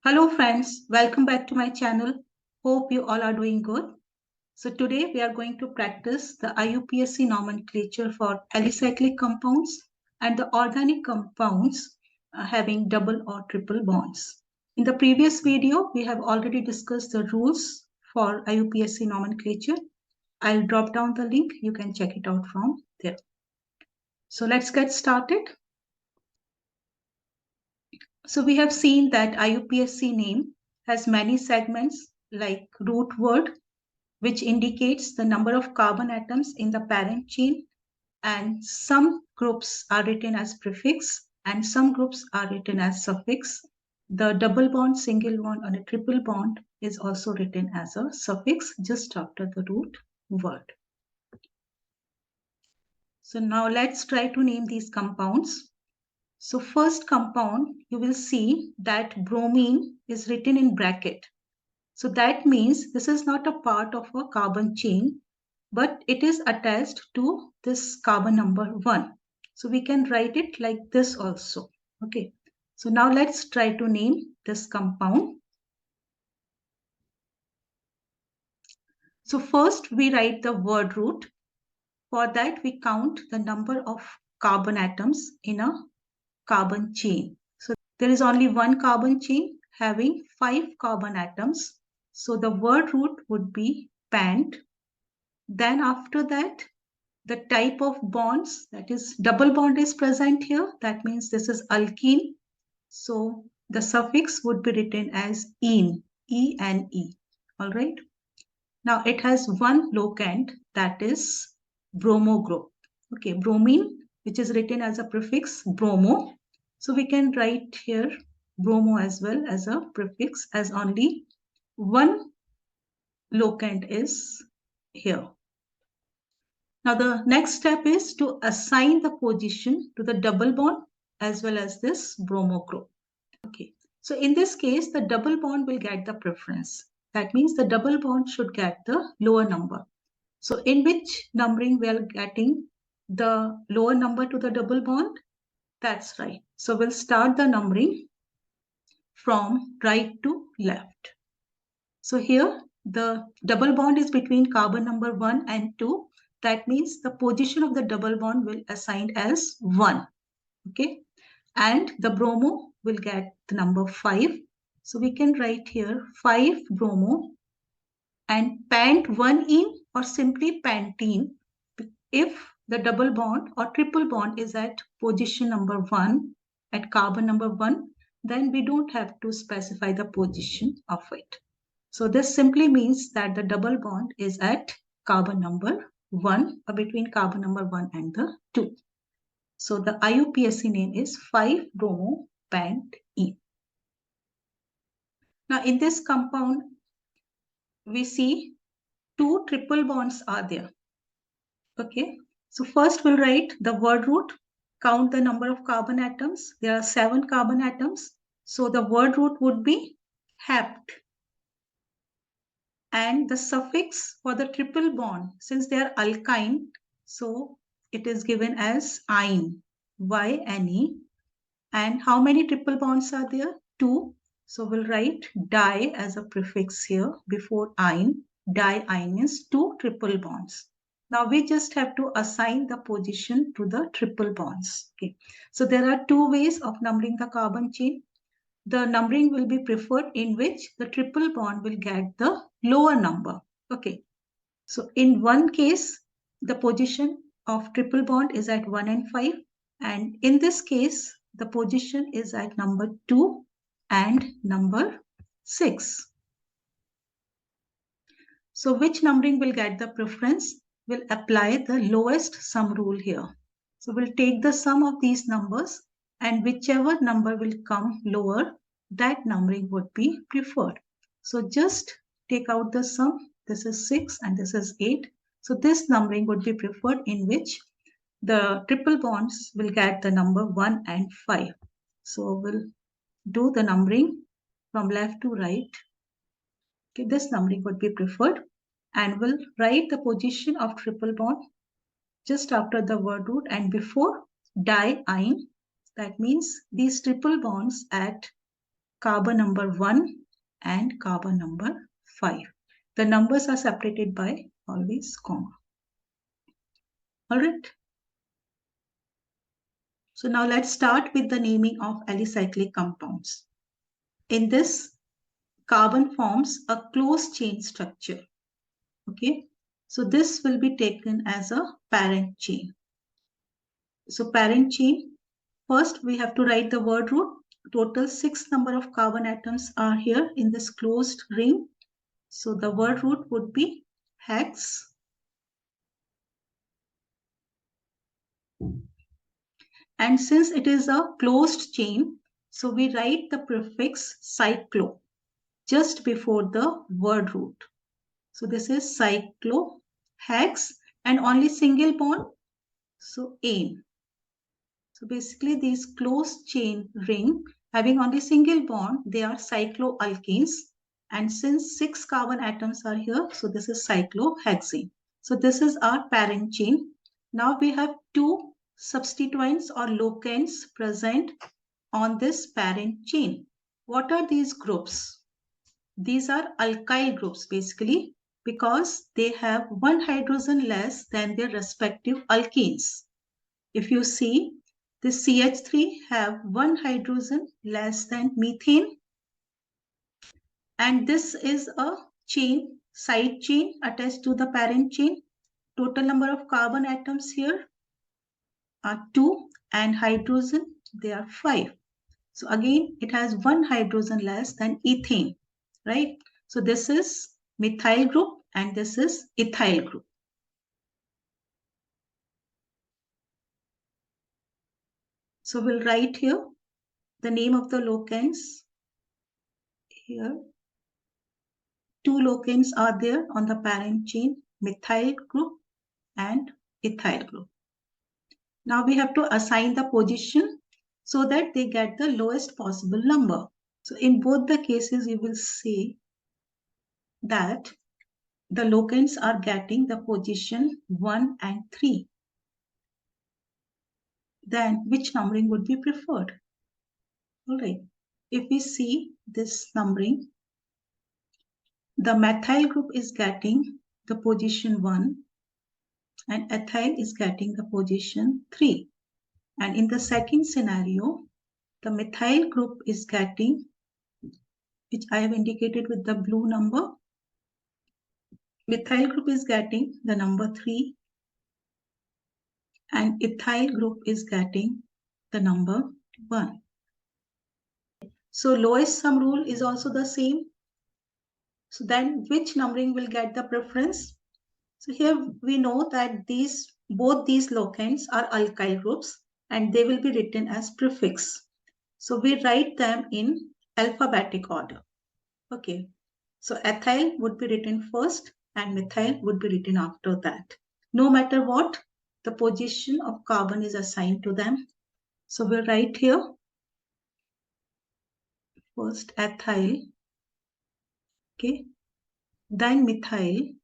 Hello friends, welcome back to my channel. Hope you all are doing good. So today we are going to practice the IUPAC nomenclature for alicyclic compounds and the organic compounds having double or triple bonds. In the previous video, we have already discussed the rules for IUPAC nomenclature. I'll drop down the link. You can check it out from there. So let's get started. So we have seen that IUPAC name has many segments like root word, which indicates the number of carbon atoms in the parent chain, and some groups are written as prefix and some groups are written as suffix. The double bond, single bond, and a triple bond is also written as a suffix just after the root word. So now let's try to name these compounds. So first compound, you will see that bromine is written in bracket. So that means this is not a part of a carbon chain, but it is attached to this carbon number 1. So we can write it like this also. Okay. So now let's try to name this compound. So first we write the word root. For that we count the number of carbon atoms in a carbon chain. So there is only one carbon chain having 5 carbon atoms. So the word root would be pant. Then after that, the type of bonds, that is double bond is present here. That means this is alkene. So the suffix would be written as ene, E-N-E. All right. Now it has one locant, that is bromo group. Okay, bromine, which is written as a prefix bromo. So we can write here bromo as well as a prefix, as only one locant is here. Now the next step is to assign the position to the double bond as well as this bromo group. Okay, so in this case, the double bond will get the preference. That means the double bond should get the lower number. So in which numbering we are getting the lower number to the double bond? That's right. So we'll start the numbering from right to left. So here the double bond is between carbon number 1 and 2. That means the position of the double bond will assigned as 1. Okay. And the bromo will get the number 5. So we can write here 5 bromo and pant 1 ene or simply pantene if the double bond or triple bond is at position number 1 at carbon number 1, then we don't have to specify the position of it. So this simply means that the double bond is at carbon number 1 or between carbon number 1 and the 2. So the IUPAC name is 5-bromo-pant-ene. Now in this compound, we see 2 triple bonds are there. Okay. So first we'll write the word root, count the number of carbon atoms. There are 7 carbon atoms. So the word root would be hept. And the suffix for the triple bond, since they are alkyne, so it is given as ine, Y-N-E. And how many triple bonds are there? 2. So we'll write di as a prefix here before ine. Di-ine means 2 triple bonds. Now we just have to assign the position to the triple bonds. Okay. So there are 2 ways of numbering the carbon chain. The numbering will be preferred in which the triple bond will get the lower number. Okay. So in one case, the position of triple bond is at 1 and 5. And in this case, the position is at number 2 and number 6. So which numbering will get the preference? We'll apply the lowest sum rule here. So we'll take the sum of these numbers, and whichever number will come lower, that numbering would be preferred. So just take out the sum. This is 6 and this is 8. So this numbering would be preferred in which the triple bonds will get the number 1 and 5. So we'll do the numbering from left to right. Okay, this numbering would be preferred, and we'll write the position of triple bond just after the word root and before di-ine. That means these triple bonds at carbon number 1 and carbon number 5. The numbers are separated by always comma. Alright. So now let's start with the naming of alicyclic compounds. In this, carbon forms a closed chain structure. Okay. So this will be taken as a parent chain. So parent chain, first we have to write the word root. Total 6 number of carbon atoms are here in this closed ring. So the word root would be hex. And since it is a closed chain, so we write the prefix cyclo just before the word root. So this is cyclo, hex, and only single bond, so ane. So basically these closed chain ring having only single bond, they are cycloalkanes. And since 6 carbon atoms are here, so this is cyclohexane. So this is our parent chain. Now we have 2 substituents or locants present on this parent chain. What are these groups? These are alkyl groups basically because they have 1 hydrogen less than their respective alkenes. If you see, this CH3 have 1 hydrogen less than methane, and this is a chain, side chain attached to the parent chain. Total number of carbon atoms here are 2 and hydrogen they are 5. So again it has 1 hydrogen less than ethane, right? So this is methyl group and this is ethyl group. So we'll write here the name of the locants here. 2 locants are there on the parent chain, methyl group and ethyl group. Now we have to assign the position so that they get the lowest possible number. So in both the cases, you will see that the locants are getting the position 1 and 3. Then which numbering would be preferred? All right. If we see this numbering, the methyl group is getting the position 1 and ethyl is getting the position 3. And in the second scenario, the methyl group is getting, which I have indicated with the blue number, methyl group is getting the number 3 and ethyl group is getting the number 1. So lowest sum rule is also the same. So then which numbering will get the preference? So here we know that both these locants are alkyl groups and they will be written as prefix. So we write them in alphabetic order. Okay. So ethyl would be written first and methyl would be written after that. No matter what, the position of carbon is assigned to them. So we'll write here first ethyl, okay, then methyl,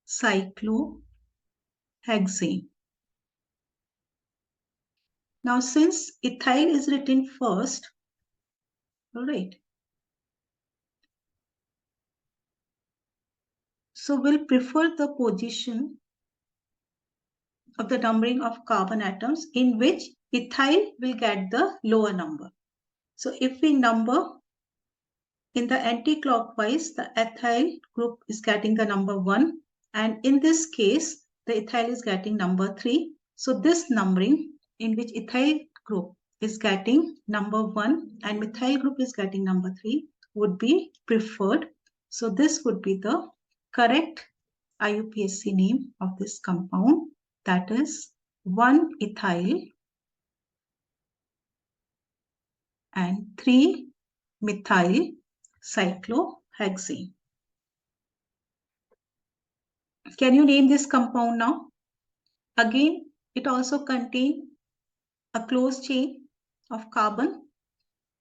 cyclohexane. Now since ethyl is written first, all right, so we'll prefer the position of the numbering of carbon atoms in which ethyl will get the lower number. So if we number in the anti-clockwise, the ethyl group is getting the number 1 and in this case, the ethyl is getting number 3. So this numbering in which ethyl group is getting number 1 and methyl group is getting number 3 would be preferred. So this would be the correct IUPAC name of this compound, that is 1-ethyl and 3-methyl cyclohexane. Can you name this compound now? Again, it also contains a closed chain of carbon,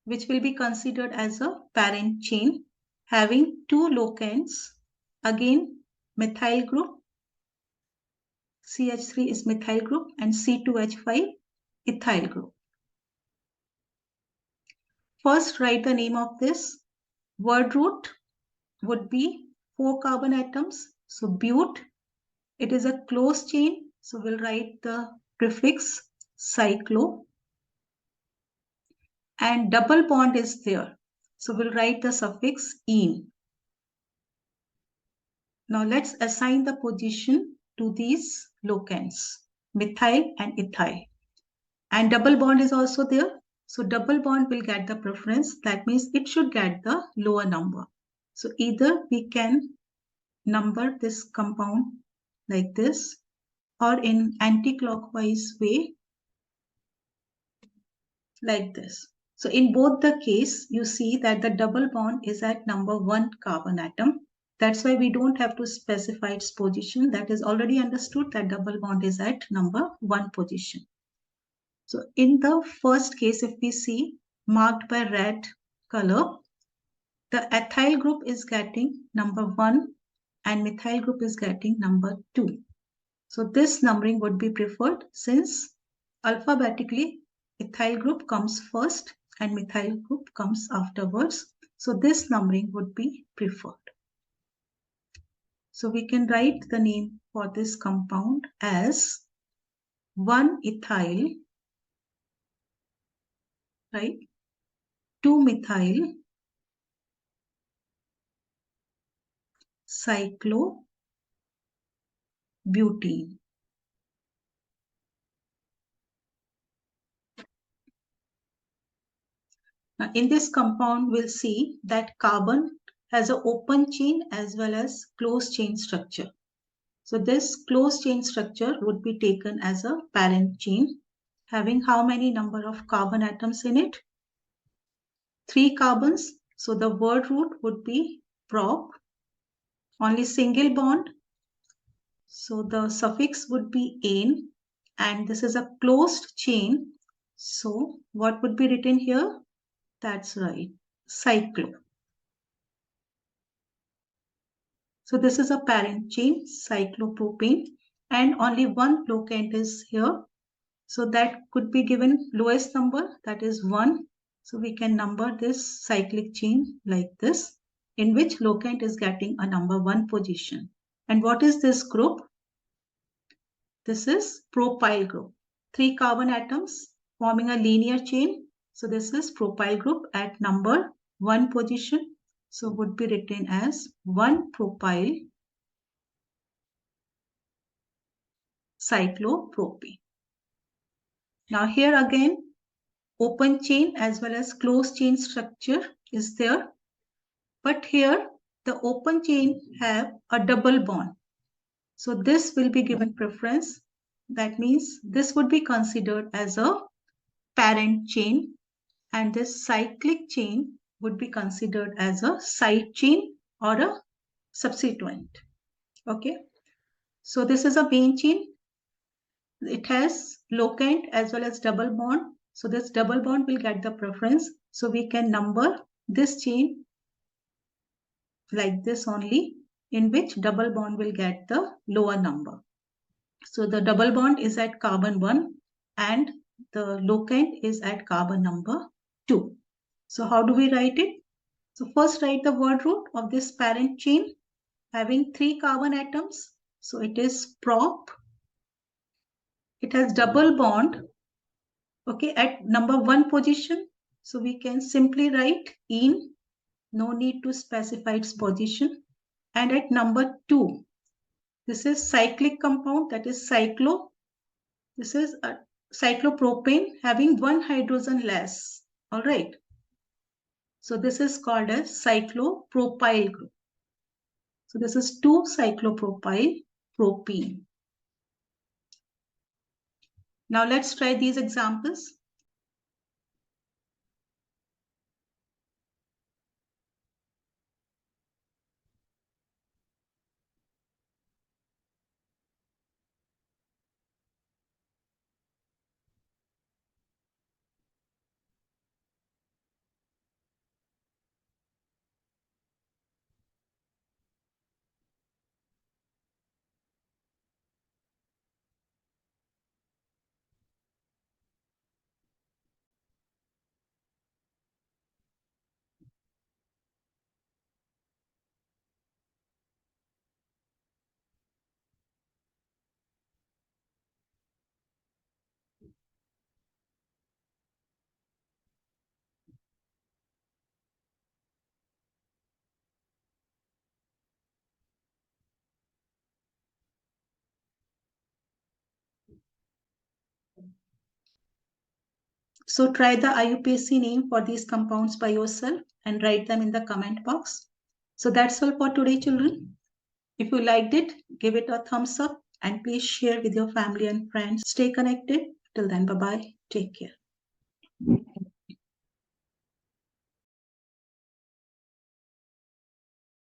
which will be considered as a parent chain, having 2 locants. Again, methyl group, CH3 is methyl group and C2H5 ethyl group. first write the name of this. Word root would be 4 carbon atoms. So bute, it is a closed chain. So we'll write the prefix cyclo. And double bond is there. So we'll write the suffix -ene. Now let's assign the position to these locants, methyl and ethyl. And double bond is also there. So double bond will get the preference. That means it should get the lower number. So either we can number this compound like this or in anti-clockwise way like this. So in both the case, you see that the double bond is at number 1 carbon atom. That's why we don't have to specify its position. That is already understood that double bond is at number 1 position. So in the first case, if we see marked by red color, the ethyl group is getting number 1 and methyl group is getting number 2. So this numbering would be preferred since alphabetically ethyl group comes first and methyl group comes afterwards. So this numbering would be preferred. So we can write the name for this compound as 1-ethyl, right? 2-methyl cyclobutene. Now in this compound, we'll see that carbon has an open chain as well as closed chain structure. So this closed chain structure would be taken as a parent chain, having how many number of carbon atoms in it? 3 carbons. So the word root would be prop, only single bond. So the suffix would be -ane, and this is a closed chain. So what would be written here? That's right, cyclo. So this is a parent chain, cyclopropane, and only one locant is here. So that could be given lowest number, that is 1. So we can number this cyclic chain like this, in which locant is getting a number 1 position. And what is this group? This is propyl group. 3 carbon atoms forming a linear chain. So this is propyl group at number 1 position. So would be written as 1-propyl cyclopropane. Now here again, open chain as well as closed chain structure is there. But here the open chain have a double bond. So this will be given preference. That means this would be considered as a parent chain, and this cyclic chain would be considered as a side chain or a subsequent. Okay. So this is a main chain. It has locant as well as double bond. So this double bond will get the preference. So we can number this chain like this only, in which double bond will get the lower number. So the double bond is at carbon 1 and the locant is at carbon number 2. So how do we write it? So first write the word root of this parent chain having 3 carbon atoms. So it is prop. It has double bond, okay, at number 1 position. So we can simply write -ene, no need to specify its position. And at number 2, this is cyclic compound, that is cyclo. This is a cyclopropane having 1 hydrogen less. All right. So this is called as cyclopropyl group. So this is 2-cyclopropyl propene. Now let's try these examples. So try the IUPAC name for these compounds by yourself and write them in the comment box. So that's all for today, children. If you liked it, give it a thumbs up and please share with your family and friends. Stay connected. Till then, bye-bye. Take care.